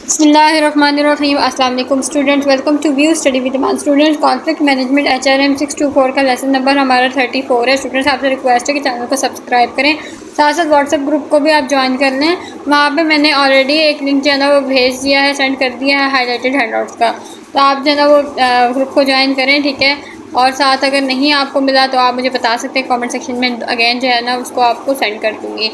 بسم اللہ الرحمن الرحیم۔ السلام علیکم students, welcome to VU study with Iman students. Conflict management HRM 624 کا لیسن نمبر ہمارا 34 ہے۔ اسٹوڈنٹس آپ سے ریکویسٹ ہے کہ چینل کو سبسکرائب کریں، ساتھ ساتھ واٹس ایپ گروپ کو بھی آپ جوائن کر لیں۔ وہاں پہ میں نے آلریڈی ایک لنک جو ہے نا وہ بھیج دیا ہے، سینڈ کر دیا ہے ہائی لائٹڈ ہینڈ آؤٹس کا، تو آپ جو ہے نا وہ گروپ کو جوائن کریں، ٹھیک ہے۔ اور ساتھ اگر نہیں آپ کو ملا تو آپ مجھے بتا سکتے ہیں کامنٹ سیکشن میں، اگین جو ہے نا اس کو آپ کو سینڈ کر دوں گی۔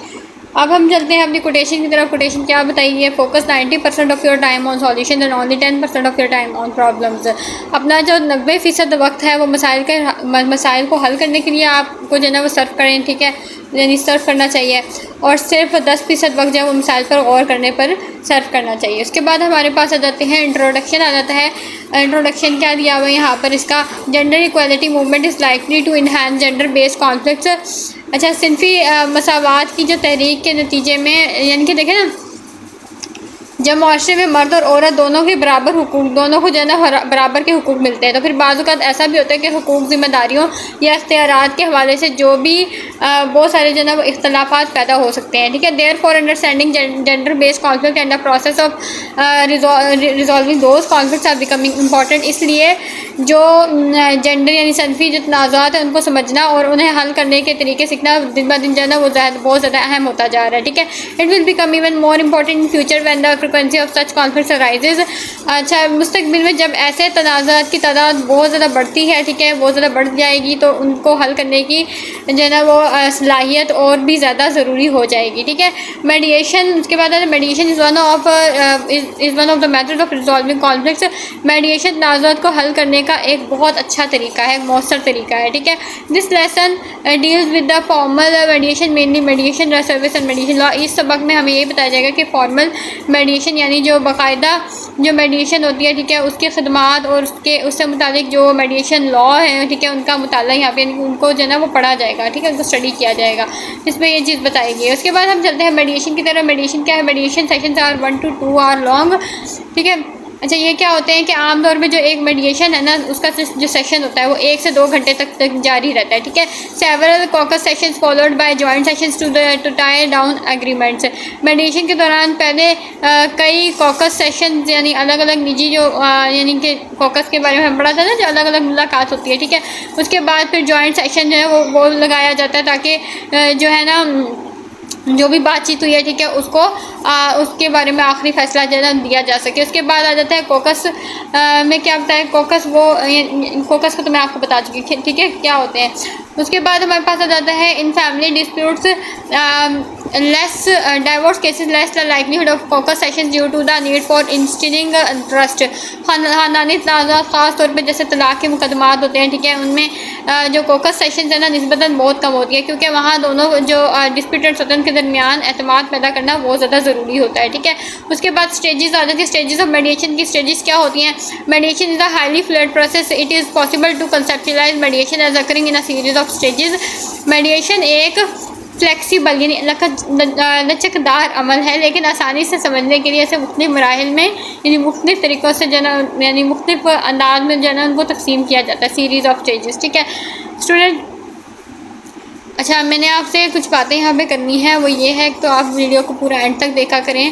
اب ہم چلتے ہیں اپنی کوٹیشن کی طرف۔ کوٹیشن کیا بتائیے؟ Focus 90% of your time on solution and only 10% of your time on problems. اپنا جو 90% وقت ہے وہ مسائل کو حل کرنے کے لیے آپ کو جو ہے نا وہ صرف کریں، ٹھیک ہے، یعنی صرف کرنا چاہیے، اور صرف 10% وقت جو ہے وہ مسائل پر غور کرنے پر صرف کرنا چاہیے۔ اس کے بعد ہمارے پاس آ جاتے ہیں انٹروڈکشن آ جاتا ہے۔ انٹروڈکشن کیا دیا ہوا ہے یہاں پر اس کا؟ Gender equality movement is likely to enhance gender based conflicts. اچھا، صنفی مساوات کی جو تحریک کے نتیجے میں، یعنی کہ دیکھیں نا، جب معاشرے میں مرد اور عورت دونوں کے برابر حقوق، دونوں کو جو ہے نا برابر کے حقوق ملتے ہیں، تو پھر بعض اوقات ایسا بھی ہوتا ہے کہ حقوق، ذمہ داریوں یا اختیارات کے حوالے سے جو بھی بہت سارے جو ہے نا وہ اختلافات پیدا ہو سکتے ہیں، ٹھیک ہے۔ There for understanding gender based conflict and the process of resolving those conflicts are becoming important. اس لیے جو جینڈر یعنی صنفی جو تنازعات ہیں ان کو سمجھنا اور انہیں حل کرنے کے طریقے سیکھنا دن بہ دن جو ہے نا وہ بہت زیادہ اہم ہوتا جا رہا ہے، ٹھیک ہے۔ It will become even more important in future when the frequency of such conflicts arises. اچھا، مستقبل میں جب ایسے تنازعات کی تعداد بہت زیادہ بڑھتی ہے، ٹھیک ہے، بہت زیادہ بڑھ جائے گی، تو ان کو حل کرنے کی جو ہے نا وہ صلاحیت اور بھی زیادہ ضروری ہو جائے گی، ٹھیک ہے۔ میڈیشن، اس کے بعد mediation is one of the method of resolving conflicts. Mediation تنازعات کو حل کرنے کا ایک بہت اچھا طریقہ ہے، مؤثر طریقہ ہے، ٹھیک ہے۔ This lesson deals with the formal mediation, mainly mediation service and mediation law. اس سبق میں ہمیں یہ بتایا جائے گا کہ فارمل میڈیشن یعنی جو باقاعدہ جو میڈیشن ہوتی ہے، ٹھیک ہے، اس کے خدمات اور اس سے متعلق جو میڈیشن لا ہے، ٹھیک ہے، ان کا مطالعہ یہاں پہ، یعنی ان کو جو ہے نا وہ پڑھا جائے گا، ٹھیک ہے، ان کو اسٹڈی کیا جائے گا، اس میں یہ چیز بتائی گئی ہے۔ اس کے بعد ہم چلتے ہیں میڈیشن کی طرف۔ میڈیشن کیا ہے؟ Mediation sessions are 1 to 2 hour long, ٹھیک ہے۔ اچھا، یہ کیا ہوتے ہیں کہ عام طور پہ جو ایک میڈیشن ہے نا اس کا جو سیشن ہوتا ہے وہ 1 سے 2 گھنٹے تک جاری رہتا ہے، ٹھیک ہے۔ Several caucus sessions followed by joint sessions to tie down agreements. Mediation کے دوران پہلے کئی کوکس سیشنز یعنی الگ الگ نجی جو یعنی کہ کوکس کے بارے میں ہم پڑھا تھا نا، جو الگ الگ ملاقات ہوتی ہے، ٹھیک ہے، اس کے بعد پھر جوائنٹ سیشن جو ہے وہ لگایا جاتا ہے تاکہ جو ہے نا جو بھی بات چیت ہوئی ہے، ٹھیک ہے، اس کو اس کے بارے میں آخری فیصلہ جو ہے نا دیا جا سکے۔ اس کے بعد آ جاتا ہے کوکس میں کیا ہوتا ہے؟ کوکس کوکس کو تو میں آپ کو بتا چکی ہوں، ٹھیک ہے، کیا ہوتے ہیں۔ اس کے بعد ہمارے پاس آ جاتا ہے in family disputes less divorce cases less the likelihood of caucus session due to the need for instilling trust. خاندانی تنازعات خاص طور پہ جیسے طلاق کے مقدمات ہوتے ہیں، ٹھیک ہے، ان میں جو کوکس سیشنز ہیں نا نسبتاً بہت کم ہوتی ہے، کیونکہ وہاں دونوں جو ڈسپیوٹڈ ہوتے ہیں ان کے درمیان اعتماد پیدا کرنا بہت زیادہ ضروری ہوتا ہے، ٹھیک ہے۔ اس کے بعد اسٹیجز آ جاتی ہیں۔ اسٹیجز آف میڈیشن کی اسٹیجز کیا ہوتی ہیں؟ Mediation is a highly fluid process, it is possible to conceptualize mediation as occurring in a series of stages. Mediation ایک فلیکسیبل یعنی لچکدار عمل ہے، لیکن آسانی سے سمجھنے کے لیے اسے مختلف مراحل میں یعنی مختلف طریقوں سے جو ہے نا یعنی مختلف انداز میں جو ہے نا ان کو تقسیم کیا جاتا ہے، سیریز آف اسٹیجز، ٹھیک ہے اسٹوڈنٹ۔ اچھا، میں نے آپ سے کچھ باتیں یہاں پہ کرنی ہے، وہ یہ ہے تو آپ ویڈیو کو پورا اینڈ تک دیکھا کریں۔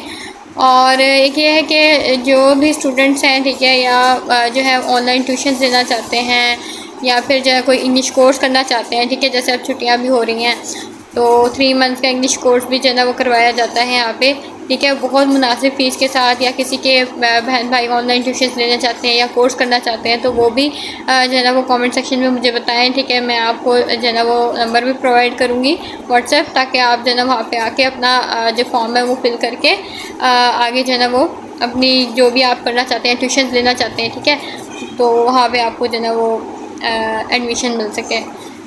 اور ایک یہ ہے کہ جو بھی اسٹوڈنٹس ہیں، ٹھیک ہے، یا جو ہے آن لائن ٹیوشنز دینا چاہتے ہیں یا پھر جو ہے کوئی انگلش کورس کرنا چاہتے ہیں، ٹھیک ہے، جیسے اب چھٹیاں بھی ہو رہی ہیں تو 3 months کا انگلش کورس بھی جو ہے نا وہ کروایا جاتا ہے یہاں پہ، ٹھیک ہے، بہت مناسب فیس کے ساتھ۔ یا کسی کے بہن بھائی آن لائن ٹیوشنز لینا چاہتے ہیں یا کورس کرنا چاہتے ہیں تو وہ بھی جو ہے نا وہ کامنٹ سیکشن میں مجھے بتائیں، ٹھیک ہے، میں آپ کو جو ہے نا وہ نمبر بھی پرووائڈ کروں گی واٹس ایپ، تاکہ آپ جو ہے نا وہاں پہ آ کے اپنا جو فارم ہے وہ فل کر کے آگے جو ہے نا وہ اپنی جو بھی آپ کرنا چاہتے ہیں ٹیوشنز لینا چاہتے ہیں، ٹھیک ہے، تو وہاں پہ آپ کو جو ہے نا وہ ایڈمیشن مل سکے۔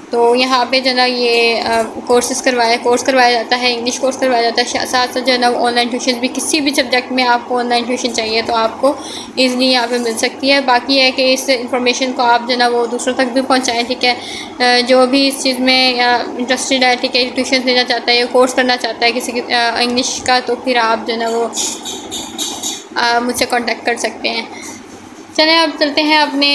تو یہاں پہ جو ہے نا یہ کورس کروایا جاتا ہے، انگلش کورس کروایا جاتا ہے، ساتھ ساتھ جو ہے نا آن لائن ٹیوشنز بھی، کسی بھی سبجیکٹ میں آپ کو آن لائن ٹیوشن چاہیے تو آپ کو ایزلی یہاں پہ مل سکتی ہے۔ باقی ہے کہ اس انفارمیشن کو آپ جو ہے نا وہ دوسروں تک بھی پہنچائیں، ٹھیک ہے، جو بھی اس چیز میں انٹرسٹیڈ ہے، ٹھیک ہے، ٹیوشن دینا چاہتا ہے یا کورس کرنا چاہتا ہے کسی کی انگلش کا، تو پھر آپ جو ہے نا وہ مجھ سے کانٹیکٹ کر سکتے ہیں۔ چلیں اب چلتے ہیں اپنے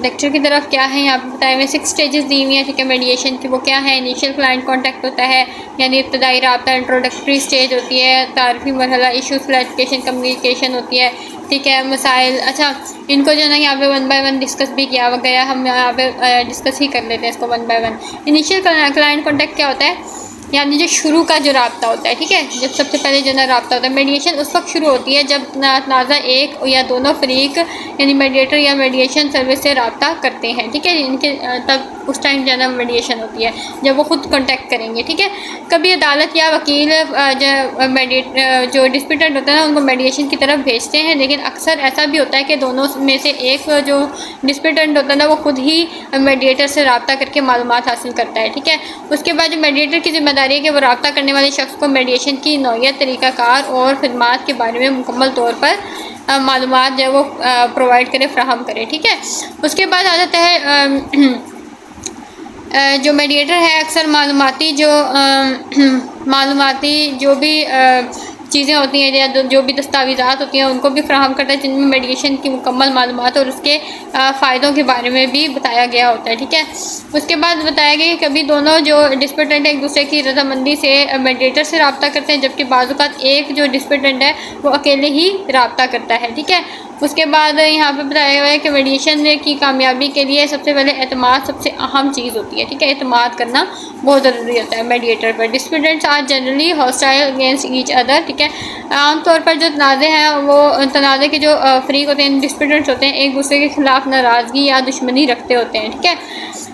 لیکچر کی طرف. کیا ہے یہاں پہ بتائے ہوئے 6 اسٹیجز دی ہوئی ہیں, ٹھیک ہے, میڈیشن کی. وہ کیا ہے؟ انیشیل کلائنٹ کانٹیکٹ ہوتا ہے, یعنی ابتدائی رابطہ, انٹروڈکٹری اسٹیج ہوتی ہے, تعارفی مرحلہ, ایشوز کلیریفیکیشن, کمیونیکیشن ہوتی ہے, ٹھیک ہے, مسائل. اچھا ان کو جو ہے نا یہاں پہ 1 بائی 1 ڈسکس بھی کیا وغیرہ, ہم یہاں پہ ڈسکس ہی کر لیتے ہیں اس کو 1 بائی 1. انیشیل کلائنٹ کانٹیکٹ کیا ہوتا ہے؟ یعنی جو شروع کا جو رابطہ ہوتا ہے, ٹھیک ہے, جب سب سے پہلے جو نا رابطہ ہوتا ہے. میڈیشن اس وقت شروع ہوتی ہے جب تنازع ایک یا دونوں فریق یعنی میڈیٹر یا میڈیشن سروس سے رابطہ کرتے ہیں, ٹھیک ہے. ان کے تب اس ٹائم جو ہے نا میڈیشن ہوتی ہے جب وہ خود کانٹیکٹ کریں گے, ٹھیک ہے. کبھی عدالت یا وکیل جو ڈسپیوٹنٹ ہوتا ہے نا ان کو میڈیشن کی طرف بھیجتے ہیں, لیکن اکثر ایسا بھی ہوتا ہے کہ دونوں میں سے ایک جو ڈسپیوٹنٹ ہوتا ہے نا وہ خود ہی میڈیٹر سے رابطہ کر کے معلومات حاصل کرتا ہے, ٹھیک ہے. اس کے بعد جو میڈیٹر کی ذمہ داری ہے کہ وہ رابطہ کرنے والے شخص کو میڈیشن کی نوعیت, طریقہ کار اور خدمات کے بارے میں مکمل طور پر معلومات جو ہے وہ پرووائڈ کرے, فراہم کرے, ٹھیک ہے. اس کے بعد آ جاتا ہے جو میڈیٹر ہے اکثر معلوماتی جو بھی چیزیں ہوتی ہیں یا جو بھی دستاویزات ہوتی ہیں ان کو بھی فراہم کرتا ہے, جن میں میڈیشن کی مکمل معلومات اور اس کے فائدوں کے بارے میں بھی بتایا گیا ہوتا ہے, ٹھیک ہے. اس کے بعد بتایا گیا کہ کبھی دونوں جو ڈسپیوٹنٹ ایک دوسرے کی رضامندی سے میڈیٹر سے رابطہ کرتے ہیں, جبکہ بعض اوقات ایک جو ڈسپیوٹنٹ ہے وہ اکیلے ہی رابطہ کرتا ہے, ٹھیک ہے. اس کے بعد یہاں پہ بتایا ہوا ہے کہ میڈیشن کی کامیابی کے لیے سب سے پہلے اعتماد سب سے اہم چیز ہوتی ہے, ٹھیک ہے. اعتماد کرنا بہت ضروری ہوتا ہے میڈیٹر پر. Disputants are generally hostile against each other, ٹھیک ہے. عام طور پر جو تنازع ہیں وہ تنازع کے جو فریق ہوتے ہیں, ڈسپیوٹنٹس ہوتے ہیں, ایک دوسرے کے خلاف ناراضگی یا دشمنی رکھتے ہوتے ہیں, ٹھیک ہے.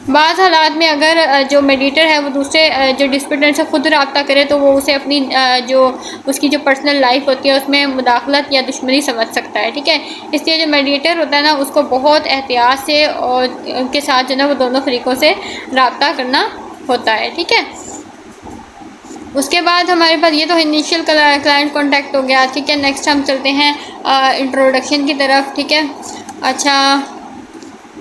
بعض حالات میں اگر جو میڈیٹر ہے وہ دوسرے جو ڈسپیوٹنٹ سے خود رابطہ کرے تو وہ اسے اپنی جو اس کی جو پرسنل لائف ہوتی ہے اس میں مداخلت یا دشمنی سمجھ سکتا ہے, ٹھیک ہے. اس لیے جو میڈیٹر ہوتا ہے نا اس کو بہت احتیاط سے اور ان کے ساتھ جو ہے نا وہ دونوں فریقوں سے رابطہ کرنا ہوتا ہے, ٹھیک ہے. اس کے بعد ہمارے پاس یہ تو انیشیل کلائنٹ کانٹیکٹ ہو گیا, ٹھیک ہے. نیکسٹ ہم چلتے ہیں انٹروڈکشن کی طرف, ٹھیک ہے. اچھا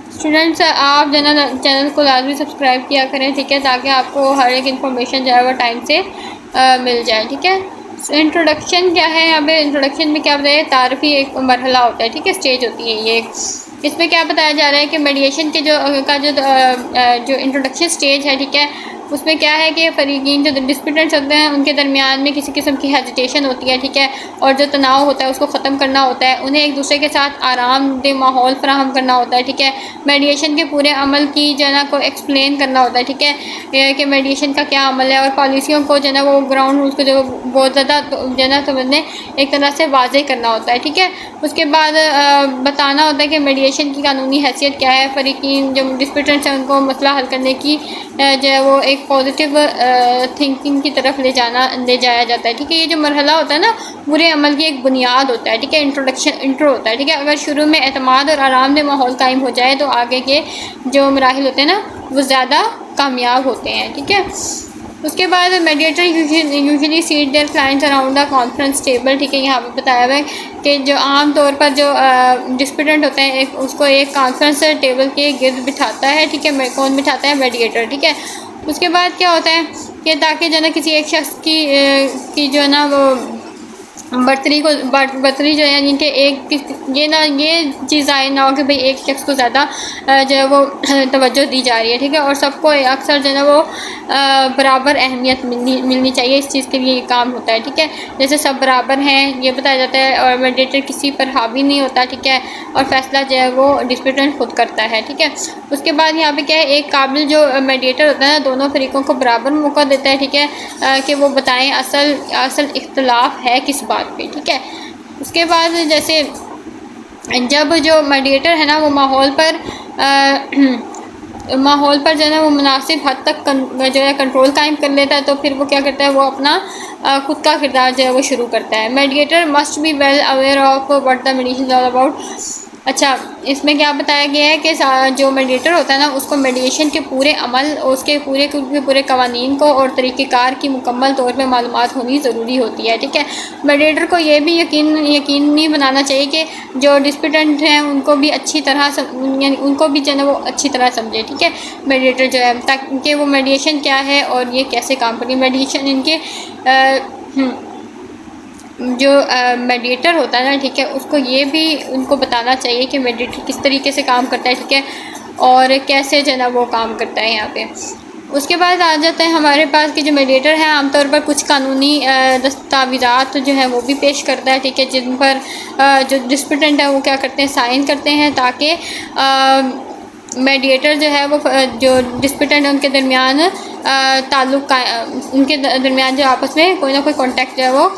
اسٹوڈنٹس آپ جو ہے نا چینل کو لازمی سبسکرائب کیا کریں, ٹھیک ہے, تاکہ آپ کو ہر ایک انفارمیشن جو ہے وہ ٹائم سے مل جائے, ٹھیک ہے. انٹروڈکشن کیا ہے؟ یہاں پہ انٹروڈکشن میں کیا بتایا؟ تعارفی ایک مرحلہ ہوتا ہے, ٹھیک ہے, اسٹیج ہوتی ہے یہ. اس میں کیا بتایا جا رہا ہے کہ میڈیشن کے جو انٹروڈکشن اسٹیج ہے, ٹھیک ہے, اس میں کیا ہے کہ فریقین جو ڈسپیوٹنٹس ہوتے ہیں ان کے درمیان میں کسی قسم کی ہیزیٹیشن ہوتی ہے, ٹھیک ہے, اور جو تناؤ ہوتا ہے اس کو ختم کرنا ہوتا ہے, انہیں ایک دوسرے کے ساتھ آرام دہ ماحول فراہم کرنا ہوتا ہے, ٹھیک ہے. میڈیشن کے پورے عمل کی جو ہے نا کو ایکسپلین کرنا ہوتا ہے, ٹھیک ہے, کہ میڈیشن کا کیا عمل ہے, اور پالیسیوں کو جو ہے نا وہ گراؤنڈ رولس کو جو بہت زیادہ جو ہے نا سمجھنے ایک طرح سے واضح کرنا ہوتا ہے, ٹھیک ہے. اس کے بعد بتانا ہوتا ہے کہ میڈیشن کی قانونی حیثیت کیا ہے, فریقین جو ڈسپیوٹنٹس ہیں ان کو مسئلہ حل کرنے کی جو ہے وہ ایک پازیٹیو تھنکنگ کی طرف لے جایا جاتا ہے, ٹھیک ہے. یہ جو مرحلہ ہوتا ہے نا پورے عمل کی ایک بنیاد ہوتا ہے, ٹھیک ہے, انٹرو ہوتا ہے, ٹھیک ہے. اگر شروع میں اعتماد اور آرام دہ ماحول قائم ہو جائے تو آگے کے جو مراحل ہوتے ہیں نا وہ زیادہ کامیاب ہوتے ہیں, ٹھیک ہے. اس کے بعد mediator usually seat their clients around the conference table, ٹھیک ہے. یہاں پہ بتایا ہوا ہے کہ جو عام طور پر جو ڈسپیوٹنٹ ہوتے ہیں اس کو ایک کانفرنس ٹیبل کے گرد بٹھاتا ہے, ٹھیک ہے. کون بٹھاتا ہے؟ میڈیٹر, ٹھیک ہے. اس کے بعد کیا ہوتا ہے کہ تاکہ جو ہے نا کسی ایک شخص کی جو ہے نا وہ برتری جو ہے یعنی کہ یہ چیز ظاہر نہ ہو کہ بھئی ایک شخص کو زیادہ جو ہے وہ توجہ دی جا رہی ہے, ٹھیک ہے, اور سب کو اکثر جو ہے نا وہ برابر اہمیت ملنی چاہیے. اس چیز کے لیے یہ کام ہوتا ہے, ٹھیک ہے. جیسے سب برابر ہیں یہ بتایا جاتا ہے, اور میڈیٹر کسی پر حاوی نہیں ہوتا, ٹھیک ہے, اور فیصلہ جو ہے وہ ڈسپیوٹنٹ خود کرتا ہے, ٹھیک ہے. اس کے بعد یہاں پہ کیا ہے ایک قابل جو میڈیٹر ہوتا ہے نا دونوں فریقوں کو برابر موقع دیتا ہے, ٹھیک ہے, کہ وہ بتائیں اصل اختلاف ہے کس بات پہ, ٹھیک ہے. اس کے بعد جیسے جب جو میڈیٹر ہے نا وہ ماحول پر جو ہے نا وہ مناسب حد تک جو ہے کنٹرول قائم کر لیتا ہے تو پھر وہ کیا کرتا ہے وہ اپنا خود کا کردار جو ہے وہ شروع کرتا ہے. Mediator must be well aware of what the mediation is all about. اچھا اس میں کیا بتایا گیا ہے کہ جو میڈیٹر ہوتا ہے نا اس کو میڈیشن کے پورے عمل اس کے پورے قوانین کو اور طریقہ کار کی مکمل طور پہ معلومات ہونی ضروری ہوتی ہے, ٹھیک ہے. میڈیٹر کو یہ بھی یقینی بنانا چاہیے کہ جو ڈسپیوٹنٹ ہیں ان کو بھی اچھی طرح یعنی ان کو بھی جو ہے نا وہ اچھی طرح سمجھے, ٹھیک ہے, میڈیٹر جو ہے, تاکہ وہ میڈیشن کیا ہے اور یہ کیسے کام کرتی ہے. جو میڈیٹر ہوتا ہے نا ٹھیک ہے، اس کو یہ بھی ان کو بتانا چاہیے کہ میڈیٹر کس طریقے سے کام کرتا ہے ٹھیک ہے، اور کیسے جو ہے نا وہ کام کرتا ہے یہاں پہ۔ اس کے بعد آ جاتا ہے ہمارے پاس کہ جو میڈیٹر ہے عام طور پر کچھ قانونی دستاویزات جو ہیں وہ بھی پیش کرتا ہے ٹھیک ہے، جن پر جو ڈسپٹنٹ ہے وہ کیا کرتے ہیں، سائن کرتے ہیں، تاکہ میڈیٹر جو ہے وہ جو ڈسپٹنٹ ہے ان کے درمیان تعلق ان کے درمیان جو آپس میں کوئی نہ کوئی کانٹیکٹ جو ہے وہ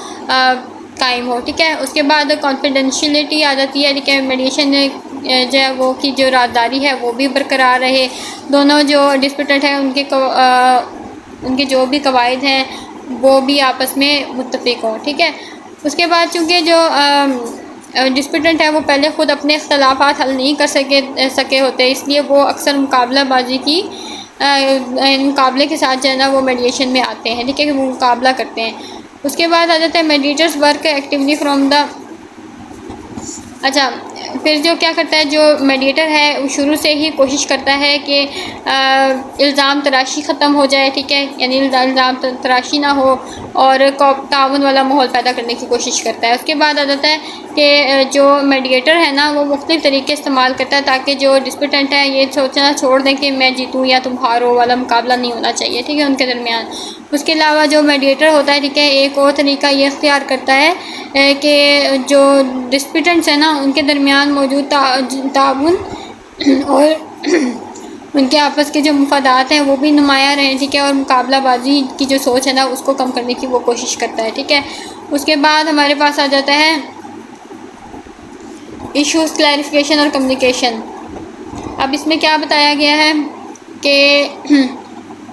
قائم ہو ٹھیک ہے۔ اس کے بعد کانفیڈینشیلٹی آ جاتی ہے ٹھیک ہے، میڈیشن جو ہے وہ کی جو رازداری ہے وہ بھی برقرار رہے، دونوں جو ڈسپٹنٹ ہیں ان کے جو بھی قواعد ہیں وہ بھی آپس میں متفق ہوں ٹھیک ہے۔ اس کے بعد چونکہ جو ڈسپٹنٹ ہے وہ پہلے خود اپنے اختلافات حل نہیں کر سکے ہوتے، اس لیے وہ اکثر مقابلہ بازی کی مقابلے کے ساتھ جو ہے نا وہ میڈیشن میں آتے ہیں ٹھیک ہے، کہ وہ مقابلہ کرتے ہیں۔ اس کے بعد آ جاتا ہے mediators work actually from the, اچھا پھر جو کیا کرتا ہے جو میڈیٹر ہے وہ شروع سے ہی کوشش کرتا ہے کہ الزام تراشی ختم ہو جائے ٹھیک ہے، یعنی الزام تراشی نہ ہو اور تعاون والا ماحول پیدا کرنے کی کوشش کرتا ہے۔ اس کے بعد آ جاتا ہے کہ جو میڈیٹر ہے نا وہ مختلف طریقے استعمال کرتا ہے تاکہ جو ڈسپٹنٹ ہے یہ سوچنا چھوڑ دیں کہ میں جیتوں یا تم ہارو والا مقابلہ نہیں ہونا چاہیے ٹھیک ہے ان کے درمیان۔ اس کے علاوہ جو میڈیٹر ہوتا ہے ٹھیک ہے، ایک اور طریقہ یہ اختیار کرتا ہے کہ جو ڈسپٹنٹس ہیں نا ان کے درمیان موجود تعاون اور ان کے آپس کے جو مفادات ہیں وہ بھی نمایاں رہیں ٹھیک ہے، اور مقابلہ بازی کی جو سوچ ہے نا اس کو کم کرنے کی وہ کوشش کرتا ہے ٹھیک ہے۔ اس کے بعد ہمارے پاس آ جاتا ہے ایشوز کلیریفیکیشن اور کمیونیکیشن۔ اب اس میں کیا بتایا گیا ہے کہ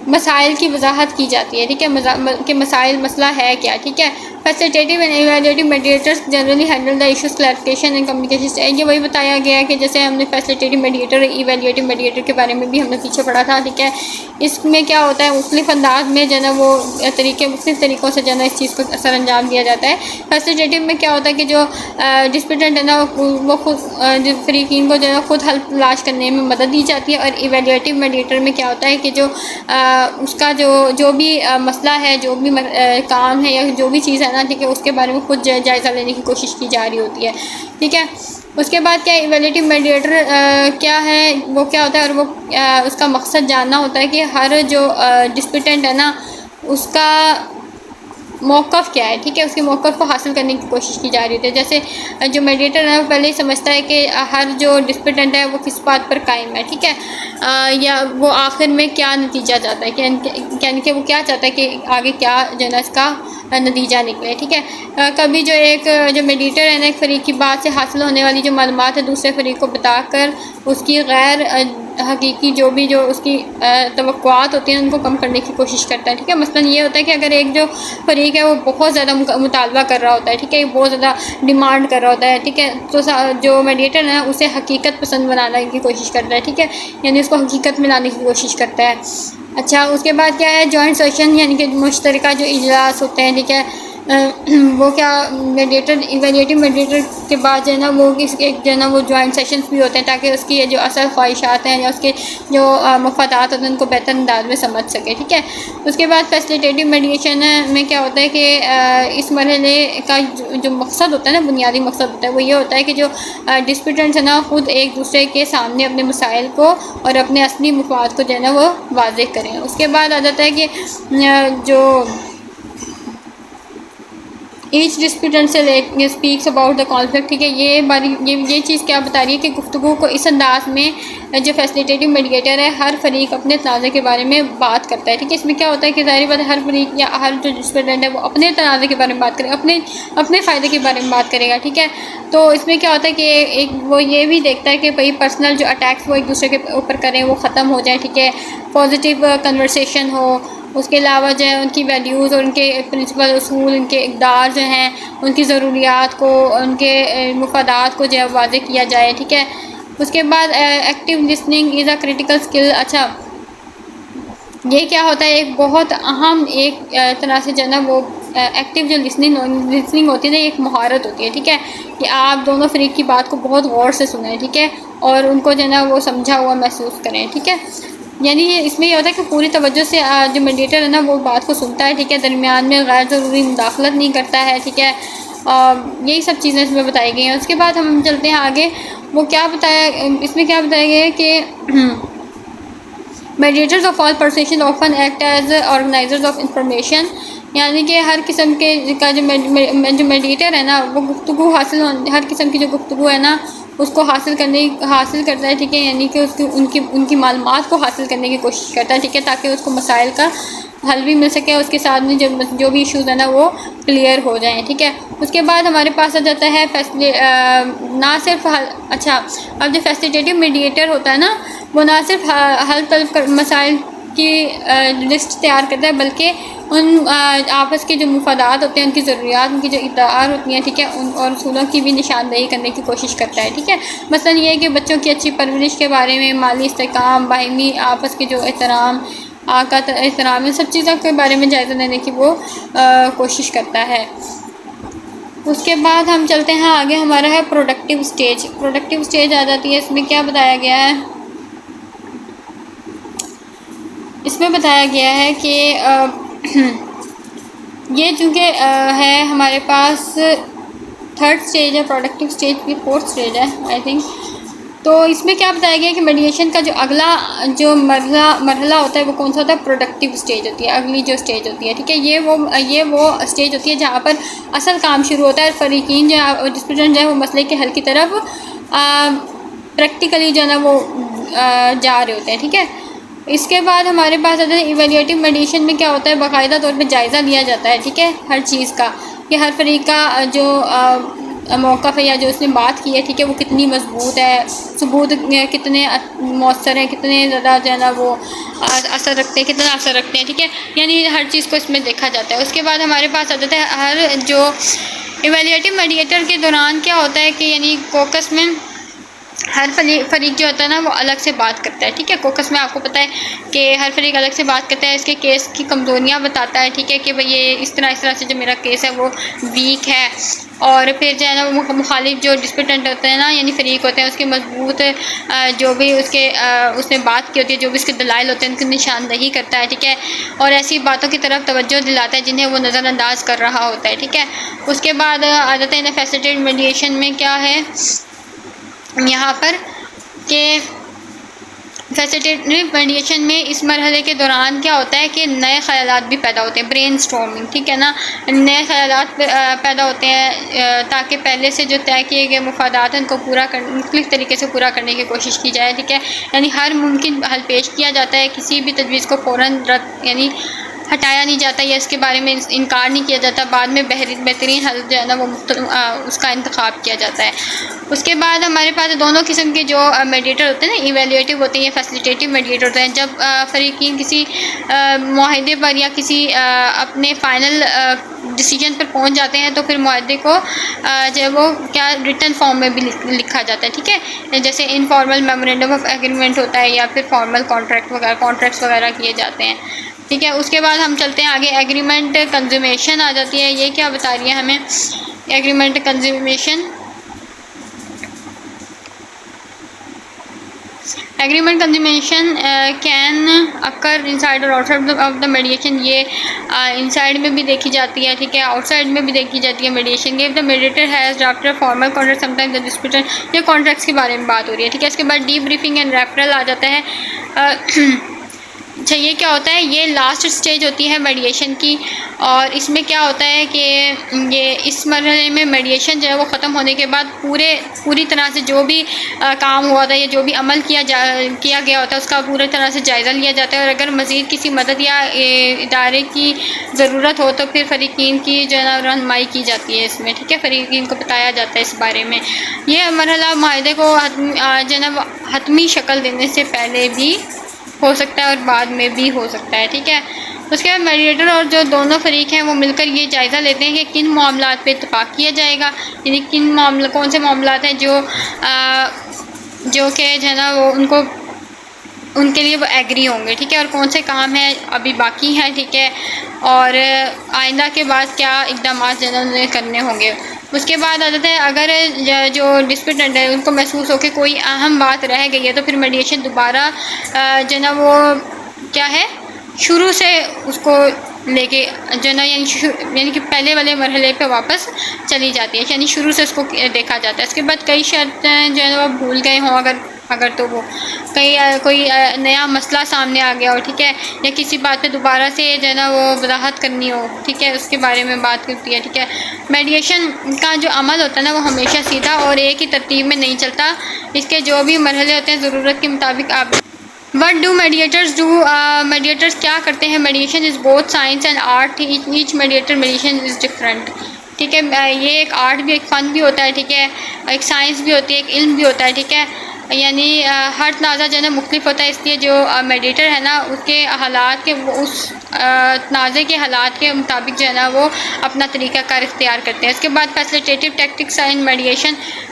مسائل کی وضاحت کی جاتی ہے ٹھیک ہے، کہ مسئلہ ہے کیا ٹھیک ہے۔ Facilitative and evaluative mediators generally handle the issues clarification and communication, یہ وہی بتایا گیا ہے کہ جیسے ہم نے فیسیلیٹیو میڈیٹر اور ایویلیٹیو میڈیٹر کے بارے میں بھی ہم نے پیچھے پڑھا تھا ٹھیک ہے۔ اس میں کیا ہوتا ہے مختلف انداز میں جو ہے نا وہ مختلف طریقوں سے جو ہے نا اس چیز کو سر انجام دیا جاتا ہے۔ فیسیلیٹیو میں کیا ہوتا ہے کہ جو ڈسپٹنٹ ہے نا وہ خود جو فریقین کو جو ہے نا خود حل تلاش کرنے میں مدد دی جاتی ہے، اور ایویلیٹیو میڈیٹر میں کیا ہوتا ہے کہ جو اس کا جو بھی مسئلہ ہے، جو بھی کام ہے یا جو بھی چیز ہے نا ٹھیک ہے اس کے بارے میں خود جائزہ لینے کی کوشش کی جا رہی ہوتی ہے ٹھیک ہے۔ اس کے بعد کیا ایویلیٹیو میڈیٹر کیا ہے، وہ کیا ہوتا ہے اور وہ اس کا مقصد جاننا ہوتا ہے کہ ہر جو ڈسپٹنٹ ہے نا اس کا موقف کیا ہے ٹھیک ہے، اس کے موقف کو حاصل کرنے کی کوشش کی جا رہی ہوتی ہے۔ جیسے جو میڈیٹر ہے وہ پہلے ہی سمجھتا ہے کہ ہر جو ڈسپٹنٹ ہے وہ کس بات پر قائم ہے ٹھیک ہے، یا وہ آخر میں کیا نتیجہ چاہتا ہے، یعنی کہ وہ کیا چاہتا ہے کہ آگے کیا جو ہے نا اس کا نتیجہ نکلے ٹھیک ہے۔ کبھی جو میڈیٹر ہے نا ایک فریق کی بات سے حاصل ہونے والی جو معلومات ہے دوسرے فریق کو بتا کر اس کی غیر حقیقی جو اس کی توقعات ہوتی ہیں ان کو کم کرنے کی کوشش کرتا ہے ٹھیک ہے۔ مثلاً یہ ہوتا ہے کہ اگر ایک جو فریق ہے وہ بہت زیادہ مطالبہ کر رہا ہوتا ہے ٹھیک ہے، بہت زیادہ ڈیمانڈ کر رہا ہوتا ہے ٹھیک ہے، تو جو میڈیٹر ہے اسے حقیقت پسند بنانے کی کوشش کرتا ہے ٹھیک ہے، یعنی اس کو حقیقت میں لانے کی کوشش کرتا ہے۔ اچھا اس کے بعد کیا ہے جوائنٹ سیشن، یعنی کہ مشترکہ جو اجلاس ہوتے ہیں ٹھیک ہے، وہ کیا میڈیٹر ایویلیٹیو میڈیٹر کے بعد جو ہے نا وہ ایک جو ہے نا وہ جوائنٹ سیشنز بھی ہوتے ہیں تاکہ اس کی جو اصل خواہشات ہیں یا اس کے جو مفادات ہوتے ہیں ان کو بہتر انداز میں سمجھ سکے ٹھیک ہے۔ اس کے بعد فیسیلیٹیو میڈیشن میں کیا ہوتا ہے کہ اس مرحلے کا جو مقصد ہوتا ہے نا بنیادی مقصد ہوتا ہے وہ یہ ہوتا ہے کہ جو ڈسپٹنٹس ہیں نا خود ایک دوسرے کے سامنے اپنے مسائل کو اور اپنے اصلی مفاد کو جو ہے نا وہ واضح کریں۔ اس کے بعد آ جاتا ہے کہ جو ایچ ڈسپٹنٹ سے اسپیکس اباؤٹ دا کانفلکٹ ٹھیک ہے، یہ چیز کیا بتا رہی ہے کہ گفتگو کو اس انداز میں جو فیسیلیٹیو میڈیٹر ہے ہر فریق اپنے تنازع کے بارے میں بات کرتا ہے ٹھیک ہے۔ اس میں کیا ہوتا ہے کہ ظاہر بات ہے ہر فریق یا ہر جو ڈسپٹنٹ ہے وہ اپنے تنازع کے بارے میں بات کرے گا، اپنے فائدے کے بارے میں بات کرے گا ٹھیک ہے۔ تو اس میں کیا ہوتا ہے کہ وہ یہ بھی دیکھتا ہے کہ بھائی پرسنل جو اٹیکس وہ ایک دوسرے کے اوپر کریں وہ ختم ہو جائیں ٹھیک ہے، پازیٹیو کنورسیشن ہو۔ اس کے علاوہ جو ہے ان کی ویلیوز اور ان کے پرنسپل اصول، ان کے اقدار جو ہیں ان کی ضروریات کو، ان کے مفادات کو جو ہے واضح کیا جائے ٹھیک ہے۔ اس کے بعد active listening is a critical skill, اچھا یہ کیا ہوتا ہے ایک بہت اہم ایک طرح سے جو ہے نا وہ ایکٹیو جو لسننگ ہوتی ہے نا ایک مہارت ہوتی ہے ٹھیک ہے، کہ آپ دونوں فریق کی بات کو بہت غور سے سنیں ٹھیک ہے، اور ان کو جو ہے نا وہ سمجھا ہوا محسوس کریں ٹھیک ہے۔ یعنی اس میں یہ ہوتا ہے کہ پوری توجہ سے جو میڈیٹر ہے نا وہ بات کو سنتا ہے ٹھیک ہے، درمیان میں غیر ضروری مداخلت نہیں کرتا ہے ٹھیک ہے، یہی سب چیزیں اس میں بتائی گئی ہیں۔ اس کے بعد ہم چلتے ہیں آگے، وہ کیا بتایا اس میں کیا بتایا گیا ہے کہ mediators of all persuasion often act as organizers of information, یعنی کہ ہر قسم کے کا جو میڈیٹر ہے نا وہ گفتگو ہر قسم کی جو گفتگو ہے نا اس کو حاصل کرتا ہے، ٹھیک ہے، یعنی کہ ان کی معلومات کو حاصل کرنے کی کوشش کرتا ہے، ٹھیک ہے، تاکہ اس کو مسائل کا حل بھی مل سکے، اس کے ساتھ میں جو بھی ایشوز ہیں نا وہ کلیئر ہو جائیں، ٹھیک ہے۔ اس کے بعد ہمارے پاس آ جاتا ہے نہ صرف اچھا اب جو فیسیلیٹیو میڈیٹر ہوتا ہے نا وہ نہ صرف حل طلب مسائل کی لسٹ تیار کرتا ہے، بلکہ ان آپس کے جو مفادات ہوتے ہیں، ان کی ضروریات، ان کی جو ادعار ہوتی ہیں، ٹھیک ہے، ان اور اصولوں کی بھی نشاندہی کرنے کی کوشش کرتا ہے، ٹھیک ہے۔ مثلاً یہ ہے کہ بچوں کی اچھی پرورش کے بارے میں، مالی استحکام، باہمی آپس کے جو احترام، احترام، ان سب چیزوں کے بارے میں جائزہ لینے کی وہ کوشش کرتا ہے۔ اس کے بعد ہم چلتے ہیں آگے، ہمارا ہے پروڈکٹیو سٹیج۔ پروڈکٹیو سٹیج آ جاتی ہے، اس میں کیا بتایا گیا ہے، اس میں بتایا گیا ہے کہ یہ چونکہ ہے ہمارے پاس تھرڈ سٹیج ہے، پروڈکٹیو سٹیج کی فورتھ سٹیج ہے آئی تھنک۔ تو اس میں کیا بتایا گیا کہ میڈیشن کا جو اگلا جو مرحلہ ہوتا ہے وہ کون سا ہوتا ہے، پروڈکٹیو سٹیج ہوتی ہے، اگلی جو سٹیج ہوتی ہے، ٹھیک ہے۔ یہ وہ سٹیج ہوتی ہے جہاں پر اصل کام شروع ہوتا ہے، فریقین جو ہے ڈسپیوٹنٹ جو ہے وہ مسئلے کے حل کی طرف پریکٹیکلی جو ہے نا وہ جا رہے ہوتے ہیں، ٹھیک ہے۔ اس کے بعد ہمارے پاس آتا ہے ایویلیٹیو میڈیشن میں کیا ہوتا ہے، باقاعدہ طور پہ جائزہ لیا جاتا ہے، ٹھیک ہے، ہر چیز کا، کہ ہر فریق کا جو موقف ہے یا جو اس نے بات کی ہے، ٹھیک ہے، وہ کتنی مضبوط ہے، ثبوت کتنے مؤثر ہیں، کتنے زیادہ جو ہے نا وہ اثر رکھتے ہیں، کتنا اثر رکھتے ہیں، ٹھیک ہے، یعنی ہر چیز کو اس میں دیکھا جاتا ہے۔ اس کے بعد ہمارے پاس آ جاتا ہے ہر جو ایویلیٹیو میڈیٹر کے دوران کیا ہوتا ہے کہ یعنی کوکس میں ہر فریق جو ہوتا ہے نا وہ الگ سے بات کرتا ہے، ٹھیک ہے۔ کوکس میں آپ کو پتہ ہے کہ ہر فریق الگ سے بات کرتا ہے، اس کے کیس کی کمزوریاں بتاتا ہے، ٹھیک ہے، کہ بھئی یہ اس طرح سے جو میرا کیس ہے وہ ویک ہے، اور پھر جو ہے نا وہ مخالف جو ڈسپیوٹنٹ ہوتے ہیں نا یعنی فریق ہوتے ہیں اس کے مضبوط جو بھی اس نے بات کی ہوتی ہے، جو بھی اس کے دلائل ہوتے ہیں ان کی نشاندہی کرتا ہے، ٹھیک ہے، اور ایسی باتوں کی طرف توجہ دلاتا ہے جنہیں وہ نظر انداز کر رہا ہوتا ہے، ٹھیک ہے۔ اس کے بعد آ جاتے ہیں فیسیلیٹیڈ میڈیشن میں کیا ہے یہاں پر کہ فیسیلیٹیو میڈیشن میں اس مرحلے کے دوران کیا ہوتا ہے کہ نئے خیالات بھی پیدا ہوتے ہیں، برین اسٹارمنگ، ٹھیک ہے نا، نئے خیالات پیدا ہوتے ہیں تاکہ پہلے سے جو طے کیے گئے مفادات ہیں ان کو مختلف طریقے سے پورا کرنے کی کوشش کی جائے، ٹھیک ہے، یعنی ہر ممکن حل پیش کیا جاتا ہے، کسی بھی تجویز کو فوراً یعنی ہٹایا نہیں جاتا یا اس کے بارے میں انکار نہیں کیا جاتا، بعد میں بہترین حل جو ہے نا وہ اس کا انتخاب کیا جاتا ہے۔ اس کے بعد ہمارے پاس دونوں قسم کے جو میڈیٹر ہوتے ہیں نا، ایویلیٹیو ہوتے ہیں یا فیسیلیٹیو میڈیٹر ہوتے ہیں، جب فریقین کسی معاہدے پر یا کسی اپنے فائنل ڈیسیجن پر پہنچ جاتے ہیں تو پھر معاہدے کو جو ہے وہ کیا ریٹن فارم میں بھی لکھا جاتا ہے، ٹھیک ہے، جیسے انفارمل میمورینڈم آف ایگریمنٹ ہوتا ہے یا پھر فارمل کانٹریکٹس وغیرہ کیے جاتے ہیں، ٹھیک ہے۔ اس کے بعد ہم چلتے ہیں آگے، ایگریمنٹ کنزیومیشن آ جاتی ہے۔ یہ کیا بتا رہی ہے ہمیں agreement consummation? Agreement consummation can occur inside or outside of the mediation, یہ انسائڈ میں بھی دیکھی جاتی ہے، ٹھیک ہے، آؤٹ سائڈ میں بھی دیکھی جاتی ہے میڈیشن کے۔ The mediator has drafted formal contract sometimes the disputant, یہ کانٹریکٹس کے بارے میں بات ہو رہی ہے، ٹھیک ہے۔ اس کے بعد ڈی بریفنگ اینڈ ریفرل آ جاتا ہے۔ اچھا یہ کیا ہوتا ہے، یہ لاسٹ سٹیج ہوتی ہے میڈیشن کی، اور اس میں کیا ہوتا ہے کہ یہ اس مرحلے میں میڈیشن جو ہے وہ ختم ہونے کے بعد پوری طرح سے جو بھی کام ہوا تھا یا جو بھی عمل کیا گیا ہوتا ہے اس کا پوری طرح سے جائزہ لیا جاتا ہے، اور اگر مزید کسی مدد یا ادارے کی ضرورت ہو تو پھر فریقین کی جو ہے نا رہنمائی کی جاتی ہے اس میں، ٹھیک ہے، فریقین کو بتایا جاتا ہے اس بارے میں۔ یہ مرحلہ معاہدے کو جو ہے نا حتمی شکل دینے سے پہلے بھی ہو سکتا ہے اور بعد میں بھی ہو سکتا ہے، ٹھیک ہے۔ اس کے بعد میڈیٹر اور جو دونوں فریق ہیں وہ مل کر یہ جائزہ لیتے ہیں کہ کن معاملات پہ اتفاق کیا جائے گا، یعنی کون سے معاملات ہیں جو کہ جو ہے نا وہ ان کے لیے وہ ایگری ہوں گے، ٹھیک ہے، اور کون سے کام ہیں ابھی باقی ہیں، ٹھیک ہے، اور آئندہ کے بعد کیا اقدامات جو ہے نا کرنے ہوں گے۔ اس کے بعد آ جاتا ہے اگر جو ڈسپیوٹنٹ ہے ان کو محسوس ہو کہ کوئی اہم بات رہ گئی ہے تو پھر میڈیشن دوبارہ جو ہے نا وہ کیا ہے شروع سے اس کو لے کے جو ہے نا یعنی کہ پہلے والے مرحلے پہ واپس چلی جاتی ہے، یعنی شروع سے اس کو دیکھا جاتا ہے۔ اس کے بعد کئی شرطیں جو ہے نا وہ بھول گئے ہوں اگر تو وہ کوئی نیا مسئلہ سامنے آ گیا ہو، ٹھیک ہے، یا کسی بات پہ دوبارہ سے جو ہے نا وہ وضاحت کرنی ہو، ٹھیک ہے، اس کے بارے میں بات کرتی ہے، ٹھیک ہے۔ میڈیشن کا جو عمل ہوتا ہے نا وہ ہمیشہ سیدھا اور ایک ہی ترتیب میں نہیں چلتا، اس کے جو بھی مرحلے ہوتے ہیں ضرورت کے مطابق آپ What do mediators do? Mediators کیا کرتے ہیں؟ Mediation is both science and art. Each mediation is different. ٹھیک ہے، یہ ایک آرٹ بھی، ایک فن بھی ہوتا ہے، ٹھیک ہے، ایک سائنس بھی ہوتی ہے، ایک علم بھی ہوتا ہے، ٹھیک ہے، یعنی ہر تنازع جو ہے نا مختلف ہوتا ہے، اس لیے جو میڈیٹر ہے نا اس کے حالات کے اس تنازع کے حالات کے مطابق جو ہے نا وہ اپنا طریقہ کار اختیار کرتے ہیں۔ اس کے بعد فیسیلیٹیو ٹیکٹکس ان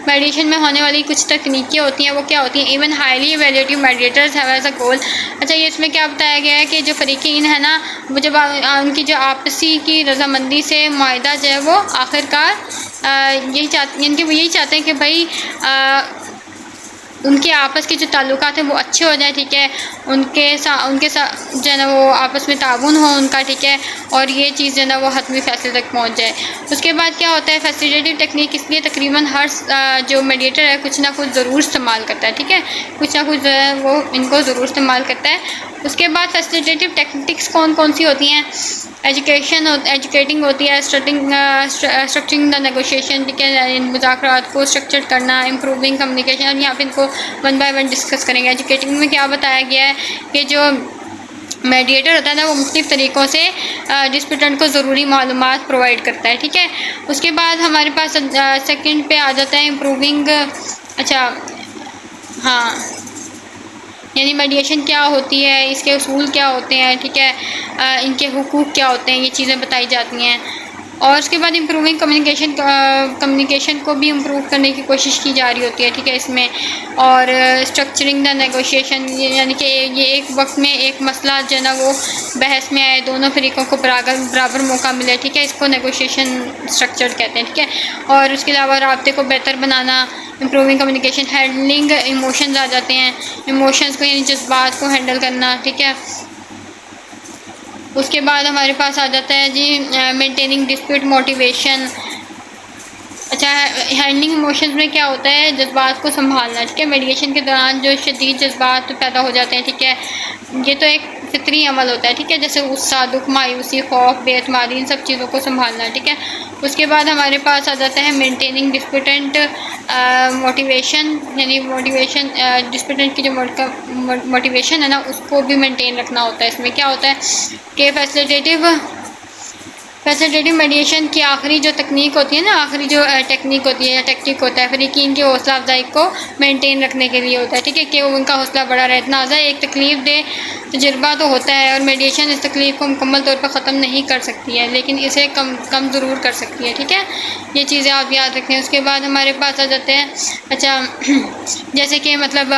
میڈیشن میں ہونے والی کچھ تکنیکیں ہوتی ہیں، وہ کیا ہوتی ہیں؟ Even highly evaluative mediators have as a goal. اچھا، یہ اس میں کیا بتایا گیا ہے کہ جو فریقین ہیں نا وہ جب ان کی جو آپسی کی رضامندی سے معاہدہ جو ہے وہ آخرکار یہی چاہتے ہیں کہ بھائی ان کے آپس کے جو تعلقات ہیں وہ اچھے ہو جائیں، ٹھیک ہے، ان کے ساتھ جو ہے نا وہ آپس میں تعاون ہو ان کا، ٹھیک ہے، اور یہ چیز جو ہے نا وہ حتمی فیصلے تک پہنچ جائے۔ اس کے بعد کیا ہوتا ہے؟ فیسیلیٹیو ٹیکنیک، اس لیے تقریباً ہر جو میڈیٹر ہے کچھ نہ کچھ ضرور استعمال کرتا ہے، ٹھیک ہے، کچھ نہ کچھ جو ہے وہ ان کو ضرور استعمال کرتا ہے۔ اس کے بعد فیسیلیٹیو ٹیکنیکس کون سی ہوتی ہیں؟ ایجوکیٹنگ ہوتی ہے، اسٹرکچرنگ دا نیگوشیشن، ٹھیک ہے، مذاکرات کو اسٹرکچر کرنا، امپروونگ کمیونیکیشن، اور یہاں پہ ان کو ون بائی ون ڈسکس کریں گے۔ ایجوکیٹنگ میں کیا بتایا گیا ہے کہ جو میڈیٹر ہوتا ہے نا وہ مختلف طریقوں سے ڈسپیوٹنٹ کو ضروری معلومات پرووائڈ کرتا ہے، ٹھیک ہے۔ اس کے بعد ہمارے پاس سیکنڈ پہ آ جاتا ہے امپروونگ، اچھا ہاں، یعنی میڈیشن کیا ہوتی ہے، اس کے اصول کیا ہوتے ہیں، ٹھیک ہے، ان کے حقوق کیا ہوتے ہیں، یہ چیزیں بتائی جاتی ہیں۔ اور اس کے بعد امپروونگ کمیونیکیشن کو بھی امپروو کرنے کی کوشش کی جا رہی ہوتی ہے، ٹھیک ہے، اس میں۔ اور اسٹرکچرنگ دا نیگوشیشن، یعنی کہ یہ ایک وقت میں ایک مسئلہ جو ہے نا وہ بحث میں آئے، دونوں فریقوں کو برابر موقع ملے، ٹھیک ہے، اس کو نیگوشیشن اسٹرکچر کہتے ہیں، ٹھیک ہے۔ اور اس کے علاوہ رابطے کو بہتر بنانا، امپروونگ کمیونیکیشن، ہینڈلنگ ایموشنز آ جاتے ہیں، ایموشنز کو یعنی جذبات کو ہینڈل کرنا، ٹھیک ہے۔ اس کے بعد ہمارے پاس آ جاتا ہے جی مینٹیننگ ڈسپیوٹ موٹیویشن۔ اچھا، ہینڈلنگ ایموشنز میں کیا ہوتا ہے؟ جذبات کو سنبھالنا، ٹھیک ہے، میڈیشن کے دوران جو شدید جذبات پیدا ہو جاتے ہیں، ٹھیک ہے، یہ تو ایک فطری عمل ہوتا ہے، ٹھیک ہے، جیسے غصہ، دکھ، مایوسی، خوف، بے اعتمادی، ان سب چیزوں کو سنبھالنا، ٹھیک ہے۔ اس کے بعد ہمارے پاس آ جاتا ہے مینٹیننگ ڈسپیوٹنٹ موٹیویشن، یعنی ڈسپیوٹنٹ کی جو موٹیویشن ہے نا اس کو بھی مینٹین رکھنا ہوتا ہے۔ اس میں کیا ہوتا ہے کہ فیسیلیٹیو میڈیشن کی آخری جو تکنیک ہوتی ہے نا، آخری جو ٹیکنیک ہوتی ہے یا ٹیکٹک ہوتا ہے، فریقین کی حوصلہ افزائی کو مینٹین رکھنے کے لیے ہوتا ہے، ٹھیک ہے، کہ وہ ان کا حوصلہ بڑھا رہے۔ تنازع ایک تکلیف دہ تجربہ تو ہوتا ہے، اور میڈیشن اس تکلیف کو مکمل طور پر ختم نہیں کر سکتی ہے، لیکن اسے کم ضرور کر سکتی ہے، ٹھیک ہے، یہ چیزیں آپ یاد رکھیں۔ اس کے بعد ہمارے پاس آ جاتے ہیں، اچھا جیسے کہ مطلب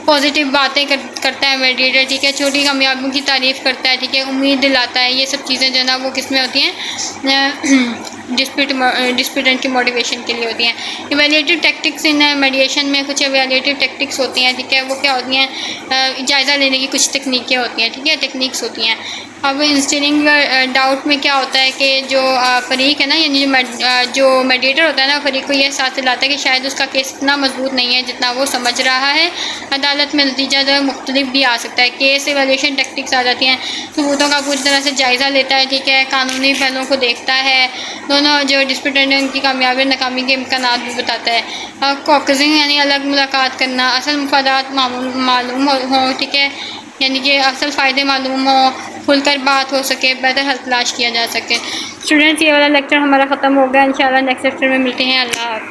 پازیٹیو باتیں کرتا ہے میڈیٹر، ٹھیک ہے، چھوٹی کامیابیوں کی تعریف کرتا ہے، ٹھیک ہے، امید دلاتا ہے، یہ سب چیزیں جو ہے نا وہ کس میں ہوتی ہیں؟ ڈسپیوٹنٹ کی موٹیویشن کے لیے ہوتی ہیں۔ ایویلیٹیو ٹیکٹکس ان میڈیشن میں کچھ ایویلیٹیو ٹیکٹکس ہوتی ہیں، ٹھیک ہے، وہ کیا ہوتی ہیں؟ جائزہ لینے کی کچھ تکنیکیں ہوتی ہیں، ٹھیک ہے، ٹیکنیکس ہوتی ہیں۔ اب انسٹلنگ ڈاؤٹ میں کیا ہوتا ہے کہ جو فریق ہے نا، یعنی جو میڈیٹر ہوتا ہے نا، فریق کو یہ احساس دلاتا ہے کہ شاید اس کا کیس اتنا مضبوط نہیں ہے جتنا وہ سمجھ رہا ہے، عدالت میں نتیجہ جو ہے مختلف بھی آ سکتا ہے۔ کیس ایویلیوشن ٹیکٹکس آ جاتی ہیں، ثبوتوں کا پوری طرح سے جائزہ لیتا ہے، ٹھیک ہے، قانونی پہلوؤں کو دیکھتا ہے، دونوں جو ڈسپیوٹنٹ ان کی کامیابی اور ناکامی کے امکانات بھی بتاتا ہے۔ کوکزنگ یعنی الگ ملاقات کرنا، اصل مفادات معلوم ہوں، ٹھیک ہے، یعنی کہ اصل فائدے معلوم ہوں، کھل کر بات ہو سکے، بہتر حل تلاش کیا جا سکے۔ اسٹوڈنٹس، یہ والا لیکچر ہمارا ختم ہو گیا، انشاءاللہ نیکسٹ لیکچر میں ملتے ہیں۔ اللہ حافظ۔